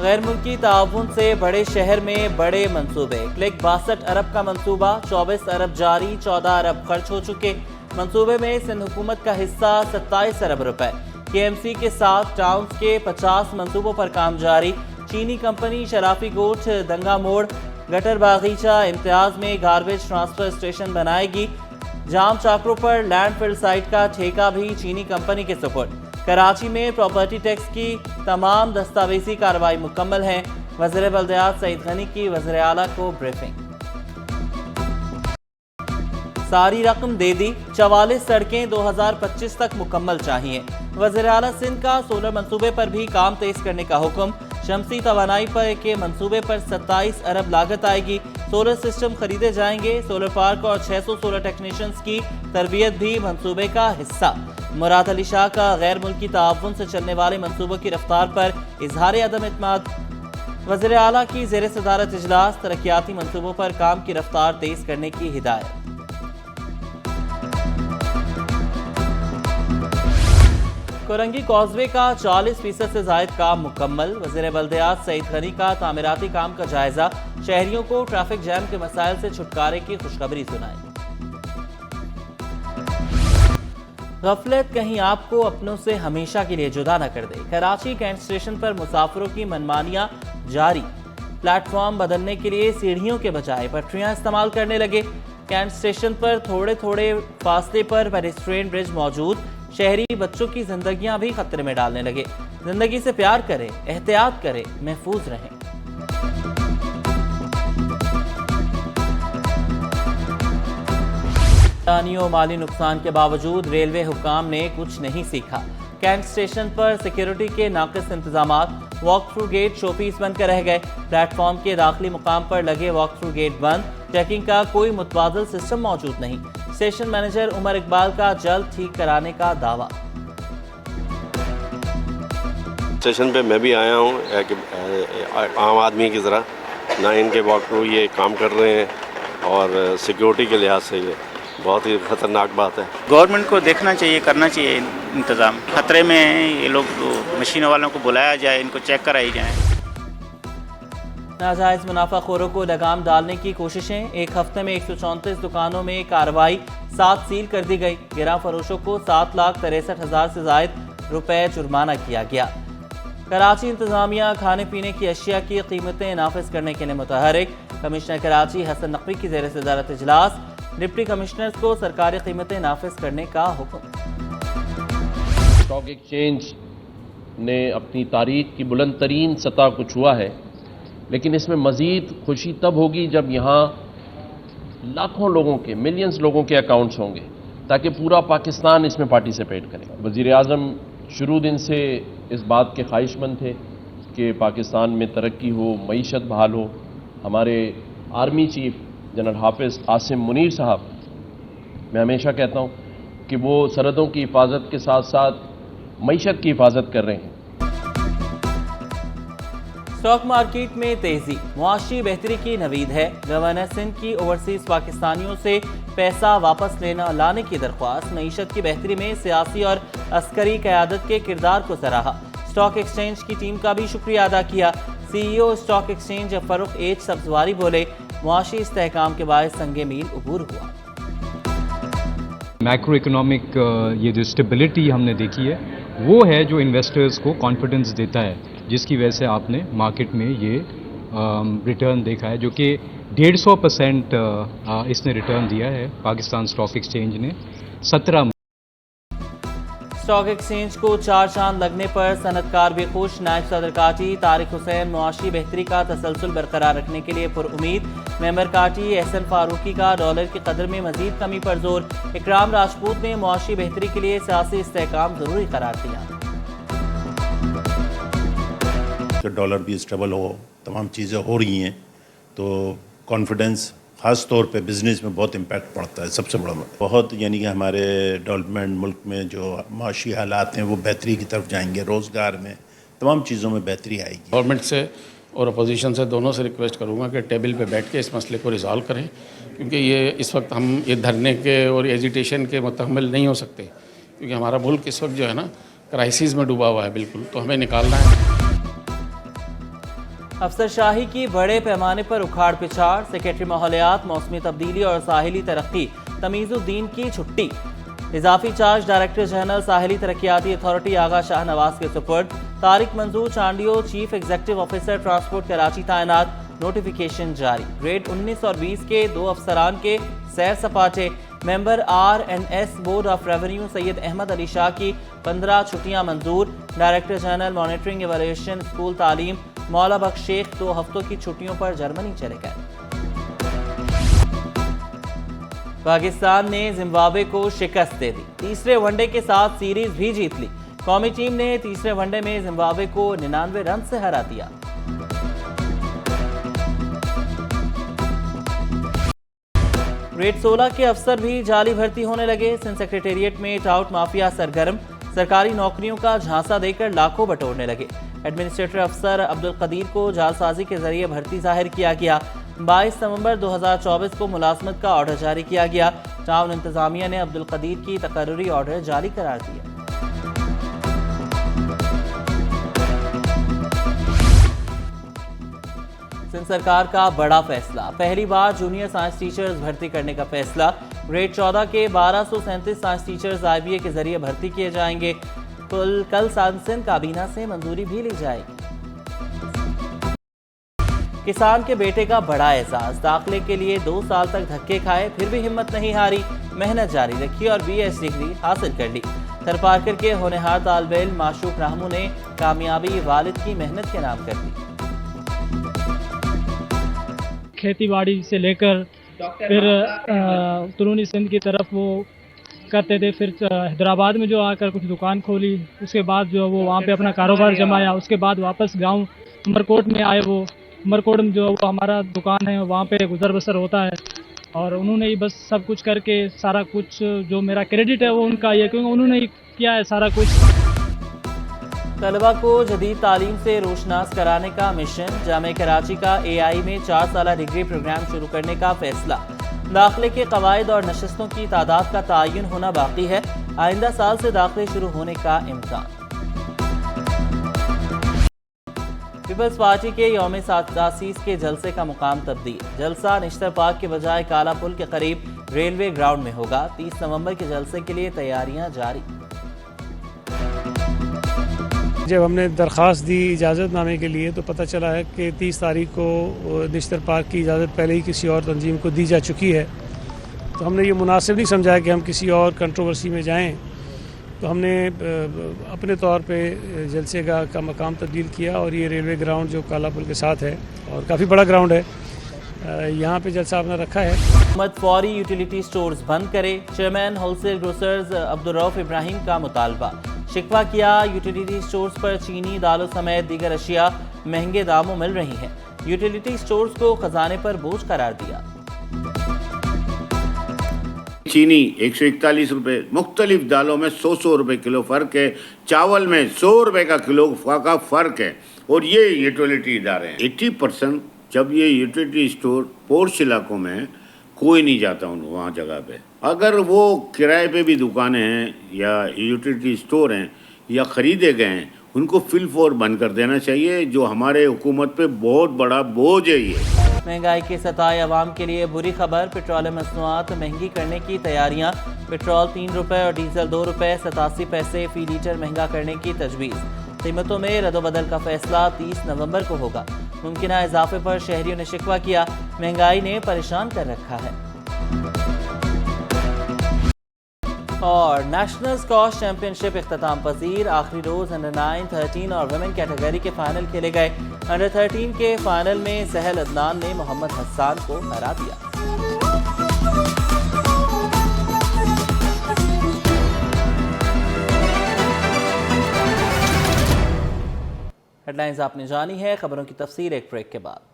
गैर मुल्की ताउन से बड़े शहर में बड़े मंसूबे। क्लिक 62 अरब का मंसूबा, 24 अरब जारी, 14 अरब खर्च हो चुके। मंसूबे में सिंध हुकूमत का हिस्सा 27 अरब रुपए। KMC के साथ टाउन्स के 50 मंसूबों पर काम जारी। चीनी कंपनी शराफी गोठ दंगा मोड़ गटर बागीचा इम्तियाज में गार्बेज ट्रांसफर स्टेशन बनाएगी। जाम चाकरों पर लैंडफिल साइट का ठेका भी चीनी कंपनी के सुपुर्द। कराची में प्रॉपर्टी टैक्स की तमाम दस्तावेजी कार्रवाई मुकम्मल है। वज़ीर बल्दियात सईद गनी की वज़ीर आला को ब्रीफिंग। सारी रकम दे दी, 44 सड़कें 2025 तक मुकम्मल चाहिए। वज़ीर आला सिंध का सोलर मंसूबे पर भी काम तेज करने का हुक्म। शमसी तवानाई पर के मंसूबे पर 27 अरब लागत आएगी। सोलर सिस्टम खरीदे जाएंगे। सोलर पार्क और 600 सोलर टेक्नीशियंस की तरबियत भी मंसूबे का हिस्सा। मुराद अली शाह का गैर मुल्की ताउन से चलने वाले मंसूबों की रफ्तार पर इजहार अदम इत्मीनान। वज़ीर आला की ज़ेर सदारत इजलास, तरक्याती मंसूबों पर काम की रफ्तार तेज करने की हिदायत। कोरंगी कॉजवे का 40% से जायद काम मुकम्मल। वज़ीर बल्दियात सईद गनी का तामीराती काम का जायजा। शहरियों को ट्रैफिक जैम के मसाइल से छुटकारे की खुशखबरी सुनाई। गफलत कहीं आपको अपनों से हमेशा के लिए जुदा न कर दे। कराची कैंट स्टेशन पर मुसाफिरों की मनमानियां जारी। प्लेटफॉर्म बदलने के लिए सीढ़ियों के बजाय पटरियां इस्तेमाल करने लगे। कैंट स्टेशन पर थोड़े थोड़े फासले पर पेडेस्ट्रियन ब्रिज मौजूद। शहरी बच्चों की जिंदगियां भी खतरे में डालने लगे। जिंदगी से प्यार करें, एहतियात करें, महफूज रहें। जानियों माली नुकसान के बावजूद रेलवे हुकाम ने कुछ नहीं सीखा। कैंट स्टेशन पर सिक्योरिटी के नाकिस इंतजामात। वॉक थ्रू गेट शोपीस बनकर रह गए। प्लेटफॉर्म के दाखिली मुकाम पर लगे वॉक थ्रू गेट बंद। चेकिंग का कोई मुतबादिल सिस्टम मौजूद नहीं। स्टेशन मैनेजर उमर इकबाल का जल्द ठीक कराने का दावा। स्टेशन पे मैं भी आया हूँ आम आदमी की तरह, ना इनके वॉक थ्रू ये काम कर रहे हैं और सिक्योरिटी के लिहाज से ये बहुत ही खतरनाक बात है। गवर्नमेंट को देखना चाहिए, करना चाहिए इंतज़ाम। खतरे में हैं ये लोग, तो मशीनों वालों को बुलाया जाए, इनको चेक कराई जाए। नाजायज़ मुनाफाखोरों को लगाम डालने की कोशिशें। एक हफ्ते में 134 दुकानों में कार्रवाई, 7 सील कर दी गई। गिरा फरोशों को 7,63,000 से जायद रुपए जुर्माना किया गया। कराची इंतजामिया खाने पीने की अशिया की कीमतें नाफिज करने के लिए मुतहरिक। कमिश्नर कराची हसन नकवी की ज़ेर सदारत इजलास। डिप्टी कमिश्नर्स को सरकारी कीमतें नाफिज करने का हुक्म। स्टॉक एक्सचेंज ने अपनी तारीख की बुलंद तरीन सतह को छुआ है, लेकिन इसमें मज़ीद खुशी तब होगी जब यहाँ लाखों लोगों के, मिलियंस लोगों के अकाउंट्स होंगे, ताकि पूरा पाकिस्तान इसमें पार्टिसिपेट करे। वज़ीर आज़म शुरू दिन से इस बात के ख्वाहिशमंद थे कि पाकिस्तान में तरक्की हो, मईशत बहाल हो। हमारे आर्मी चीफ जनरल हाफिज़ आसिम मुनीर साहब, मैं हमेशा कहता हूँ कि वो सरहदों की हिफाजत के साथ साथ मईशत की हिफाजत कर रहे हैं। स्टॉक मार्केट में तेजी, मुआशी बेहतरी की नवीद है। गवर्नर सिंध की ओवरसीज पाकिस्तानियों से पैसा वापस लाने की दरख्वास्त। मईशत की बेहतरी में सियासी और अस्करी क़यादत के किरदार को सराहा। स्टॉक एक्सचेंज की टीम का भी शुक्रिया अदा किया। CEO stock exchange Farrukh H Sabzwari बोले, मुआशी इस्तेहकाम के बायस संगे मील अबूर हुआ। मैक्रो इकोनॉमिक ये जो स्टेबिलिटी हमने देखी है, वो है जो इन्वेस्टर्स को कॉन्फिडेंस देता है, जिसकी वजह से आपने मार्केट में ये रिटर्न देखा है, जो कि 150% इसने रिटर्न दिया है पाकिस्तान स्टॉक एक्सचेंज ने। 17 स्टॉक एक्सचेंज को 4 चांद लगने पर सनतकार भी खुश। नायब सदर काटी तारिक हुसैन मुआशी बेहतरी का तसलसल बरकरार रखने के लिए पुरुमीद। मेंबर काटी SN फारूकी का डॉलर की कदर में मजीद कमी पर जोर। इकराम राजपूत ने मुआशी बेहतरी के लिए सियासी इस्तेहकाम जरूरी करार दिया। तो डॉलर भी स्टेबल हो, तमाम चीज़ें हो रही हैं, तो कॉन्फिडेंस ख़ास तौर पे बिज़नेस में बहुत इम्पैक्ट पड़ता है। सबसे बड़ा बहुत यानी कि हमारे डेवलपमेंट मुल्क में जो माशी हालात हैं वो बेहतरी की तरफ जाएंगे। रोज़गार में तमाम चीज़ों में बेहतरी आएगी। गवर्नमेंट से और अपोजिशन से दोनों से रिक्वेस्ट करूँगा कि टेबल पे बैठ के इस मसले को रिजॉल्व करें, क्योंकि ये इस वक्त हम ये धरने के और एजिटेशन के मुतहम्मिल नहीं हो सकते, क्योंकि हमारा मुल्क इस वक्त जो है ना क्राइसिस में डूबा हुआ है बिल्कुल, तो हमें निकालना है। अफसरशाही की बड़े पैमाने पर उखाड़ पिछाड़, सेक्रेटरी माहौलियात, मौसमी तब्दीली और साहिली तरक्की तमीज़ुद्दीन की छुट्टी। इजाफी चार्ज डायरेक्टर जनरल साहिली तरक्याती अथॉरिटी आगा शाह नवाज के सुपुर्द। तारिक मंजूर Chandio chief executive officer transport Karachi तैनात, नोटिफिकेशन जारी। ग्रेड 19 और 20 के 2 अफसरान के सैर सपाटे। Member R&S board of revenue Syed Ahmed Ali Shah की 15 छुट्टियां मंजूर। Director general monitoring evaluation school तालीम मौला बख्श शेख 2 हफ्तों की छुट्टियों पर जर्मनी चले गए। पाकिस्तान ने जिम्बाब्वे को शिकस्त दे दी, तीसरे वनडे के साथ सीरीज भी जीत ली। कौमी टीम ने तीसरे वनडे में जिम्बाब्वे को 99 रन से हरा दिया। ग्रेड 16 के अफसर भी जाली भर्ती होने लगे। सिंध सेक्रेटेरिएट में टाउट माफिया सरगर्म, सरकारी नौकरियों का झांसा देकर लाखों बटोरने लगे। एडमिनिस्ट्रेटर अफसर अब्दुल कदीर को जालसाजी के जरिए भर्ती जाहिर किया गया। 22 नवंबर 2024 को मुलाजमत का ऑर्डर जारी किया गया। टाउन इंतजामिया ने अब्दुल कदीर की तकर्रुरी ऑर्डर जारी करार दिया। सिंध सरकार का बड़ा फैसला, पहली बार जूनियर साइंस टीचर्स भर्ती करने का फैसला। ग्रेड 14 के 1237 साइंस टीचर्स IBA के जरिए भर्ती किए जाएंगे। कल सिंध काबीना से मंजूरी भी ली जाएगी। किसान के बेटे का बड़ा एजाज, दाखिले के लिए 2 साल तक धक्के खाए फिर भी हिम्मत नहीं हारी, मेहनत जारी रखी और BS डिग्री हासिल कर ली। थरपारकर के होनहार तालिब इल्म माशूक रामू ने कामयाबी वालिद की मेहनत के नाम कर दी। खेती बाड़ी से लेकर फिर तुरूनी सिंध की तरफ वो करते थे, फिर हैदराबाद में जो आकर कुछ दुकान खोली, उसके बाद जो वो वहाँ पे अपना कारोबार जमाया। उसके बाद वापस गांव उमरकोट में आए। वो उमरकोट में जो वो हमारा दुकान है वहाँ पे गुजर बसर होता है और उन्होंने ही बस सब कुछ करके सारा कुछ जो मेरा क्रेडिट है वो उनका ही है, क्योंकि उन्होंने ही किया है सारा कुछ। तलबा को जदीद तालीम से रोशनास कराने का मिशन, जामे कराची का AI में 4 साला डिग्री प्रोग्राम शुरू करने का फैसला। दाखिले के कवायद और नशस्तों की तादाद का तयन होना बाकी है। आइंदा साल से दाखिले शुरू होने का इम्कान। पीपल्स पार्टी के यौम तासीस के जलसे का मुकाम तब्दील। जलसा निश्तर पार्क के बजाय काला पुल के करीब रेलवे ग्राउंड में होगा। 30 नवंबर के जलसे के लिए तैयारियां जारी। जब हमने दरख्वास्त दी इजाज़तनामे के लिए तो पता चला है कि 30 तारीख को निश्तर पार्क की इजाज़त पहले ही किसी और तंजीम को दी जा चुकी है। तो हमने ये मुनासिब नहीं समझा कि हम किसी और कंट्रोवर्सी में जाएं, तो हमने अपने तौर पे जलसे का मकाम तब्दील किया और ये रेलवे ग्राउंड जो काला पुल के साथ है और काफ़ी बड़ा ग्राउंड है, यहाँ पे जलसा आपने रखा है। हुकूमत फौरी यूटिलिटी स्टोर्स बंद करे, chairman wholesale grocers Abdul Rauf Ibrahim का मुतालबा। शिकवा किया, यूटिलिटी स्टोर्स पर चीनी, दालों समेत दीगर अशिया महंगे दामों मिल रही हैं। यूटिलिटी स्टोर्स को खजाने पर बोझ करार दिया। चीनी 141 रुपये, मुख्तलिफ दालों में 100 रुपये किलो फ़र्क है, चावल में 100 रुपये का किलो का फ़र्क है। और ये यूटिलिटी इदारे हैं 80%। जब ये यूटिलिटी स्टोर पोर्श इलाकों में कोई नहीं जाता वहाँ जगह पे, अगर वो किराए पे भी दुकानें हैं या यूटिलिटी स्टोर हैं या ख़रीदे गए हैं, उनको फिल फोर बंद कर देना चाहिए, जो हमारे हुकूमत पे बहुत बड़ा बोझ है। ये महंगाई के सताए अवाम के लिए बुरी खबर, पेट्रोलियम मसनूआत महंगी करने की तैयारियां। पेट्रोल 3 रुपये और डीजल 2 रुपये 87 पैसे फी लीटर महंगा करने की तजवीज़। कीमतों में रद्दबदल का फैसला 30 नवंबर को होगा। मुमकिन इजाफे पर शहरियों ने शिकवा किया, महंगाई ने परेशान कर रखा है। और नेशनल स्क्वॉश चैंपियनशिप इख्तिताम पजीर, आखिरी रोज अंडर 9, 13 और वुमेन कैटेगरी के फाइनल खेले गए। अंडर 13 के फाइनल में सहल अदनान ने मोहम्मद हसन को हरा दिया। हेडलाइंस आपने जानी है, खबरों की तफसीर एक ब्रेक के बाद।